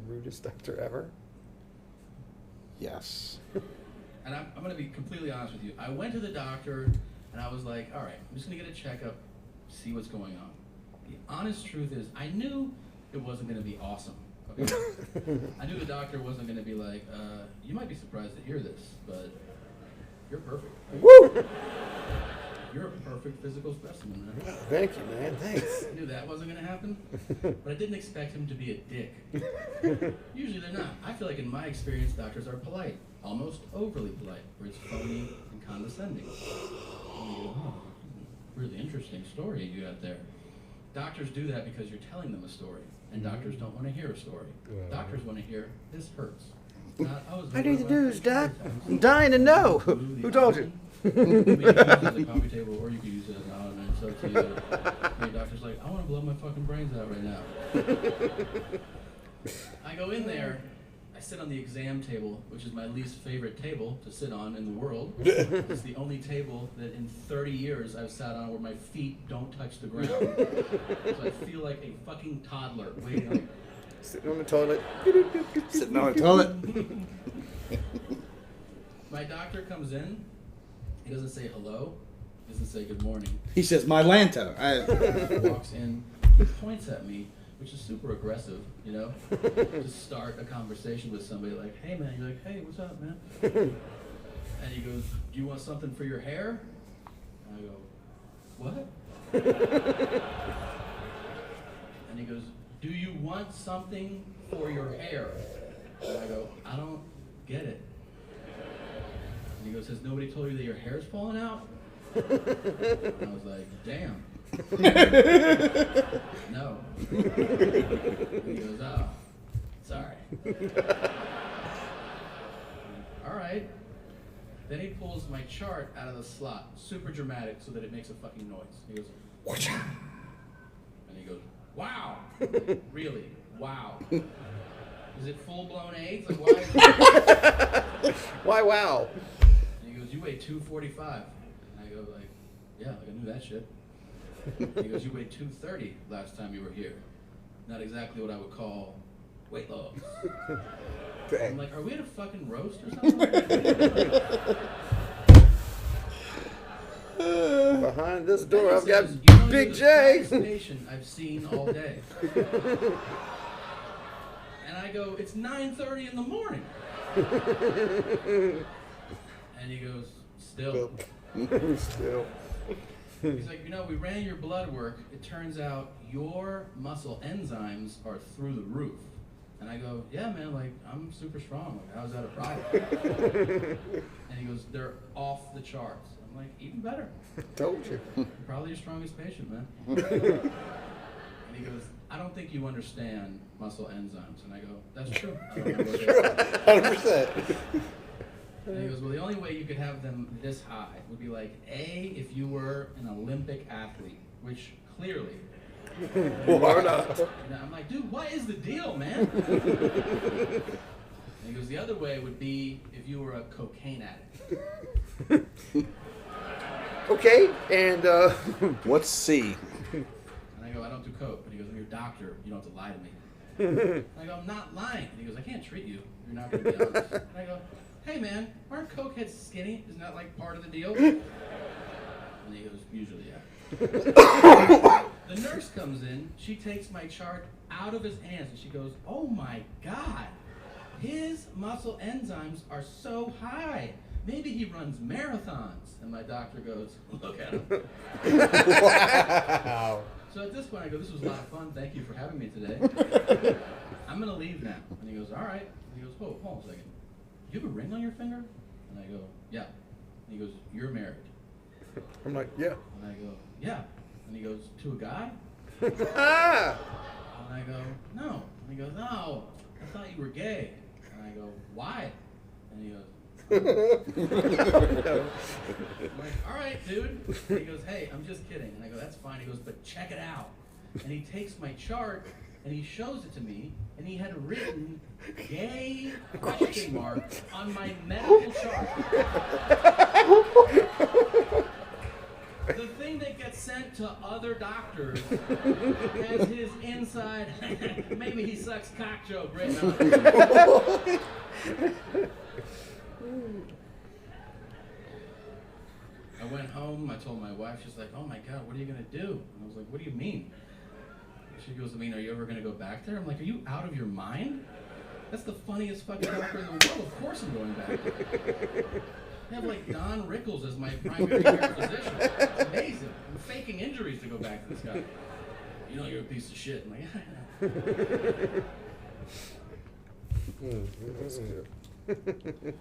Rudest doctor ever? Yes. And I'm going to be completely honest with you. I went to the doctor, and I was like, all right, I'm just going to get a checkup, see what's going on. The honest truth is, I knew it wasn't going to be awesome. Okay? I knew the doctor wasn't going to be like, you might be surprised to hear this, but you're perfect. Right? Woo! You're a perfect physical specimen, man. Oh, thank you, man. Thanks. I knew that wasn't going to happen, but I didn't expect him to be a dick. Usually they're not. I feel like in my experience, doctors are polite, almost overly polite, where it's phony and condescending. And you go, oh, really interesting story you got there. Doctors do that because you're telling them a story, and doctors don't want to hear a story. Doctors want to hear, this hurts. Not, I need the news, Doc. I'm dying to know. Who told you? You can use it as a coffee table, or you can use it as an ottoman. So to you, your doctor's like, I want to blow my fucking brains out right now. I go in there, I sit on the exam table, which is my least favorite table to sit on in the world. It's the only table that in 30 years I've sat on where my feet don't touch the ground. So I feel like a fucking toddler waiting on. Sitting on the toilet. Sitting on the toilet. My doctor comes in. He doesn't say hello. He doesn't say good morning. He says, my Lanto. He walks in, he points at me, which is super aggressive, you know? To start a conversation with somebody like, hey man, you're like, hey, what's up, man? And he goes, do you want something for your hair? And I go, what? And he goes, do you want something for your hair? And I go, I don't get it. And he goes, has nobody told you that your hair's falling out? And I was like, damn. No. And he goes, oh, sorry. All right. Then he pulls my chart out of the slot, super dramatic, so that it makes a fucking noise. He goes, whatcha? And he goes, wow. Like, really? Wow. Is it full-blown AIDS? Like, why? Why, wow? And he goes, you weigh 245. And I go, like, yeah, like I knew that shit. And he goes, you weighed 230 last time you were here. Not exactly what I would call weight loss. I'm like, are we at a fucking roast or something? Behind this door, I've says, got Big J. You're the patient I've seen all day. And I go, it's 9:30 in the morning. And he goes, still. Still. He's like, you know, we ran your blood work. It turns out your muscle enzymes are through the roof. And I go, yeah, man, like, I'm super strong. Like, how's that a problem? And he goes, they're off the charts. I'm like, even better. Told you. You're probably your strongest patient, man. And he goes, I don't think you understand muscle enzymes. And I go, that's true. I don't know what they are. 100%. And he goes, well, the only way you could have them this high would be like, A, if you were an Olympic athlete, which clearly. Why not? And I'm like, dude, what is the deal, man? And he goes, the other way would be if you were a cocaine addict. Okay, and What's C? And I go, I don't do coke. And he goes, I'm your doctor. You don't have to lie to me. And I go, I'm not lying. And he goes, I can't treat you. You're not going to be honest. And I go, hey man, aren't cokeheads skinny? Isn't that like part of the deal? And he goes, usually, yeah. The nurse comes in, she takes my chart out of his hands and she goes, oh my God, his muscle enzymes are so high. Maybe he runs marathons. And my doctor goes, look at him. wow. So at this point I go, this was a lot of fun, thank you for having me today. I'm gonna leave now. And he goes, all right. And he goes, whoa, hold on a second. You have a ring on your finger? And I go, yeah. And he goes, you're married. I'm like, yeah. And I go, yeah. And he goes, to a guy? Ah! And I go, no. And he goes, no, I thought you were gay. And I go, why? And he goes, I'm like, all right, dude. And he goes, hey, I'm just kidding. And I go, that's fine. He goes, but check it out. And he takes my chart and he shows it to me, and he had written gay question mark on my medical chart. The thing thing that gets sent to other doctors as his inside, maybe he sucks cock joke right now. I went home, I told my wife, she's like, oh my God, what are you going to do? And I was like, what do you mean? She goes, I mean, are you ever going to go back there? I'm like, are you out of your mind? That's the funniest fucking doctor in the world. Of course I'm going back. I have like Don Rickles as my primary care physician. It's amazing. I'm faking injuries to go back to this guy. You know you're a piece of shit. I'm like, yeah, I know. That's good.